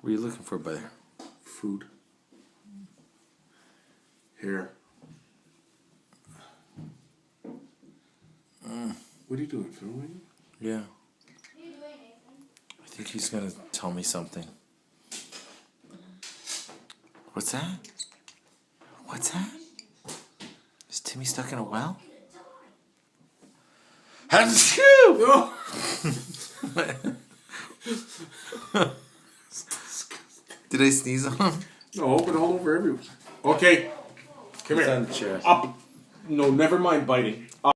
What are you looking for, buddy? Food. Hair. What are you doing? Filming? Yeah. I think he's gonna tell me something. What's that? What's that? Is Timmy stuck in a well? No. Did I sneeze on him? No, but all over everywhere. Okay. Come He's here. on the chair. Up. No, never mind biting.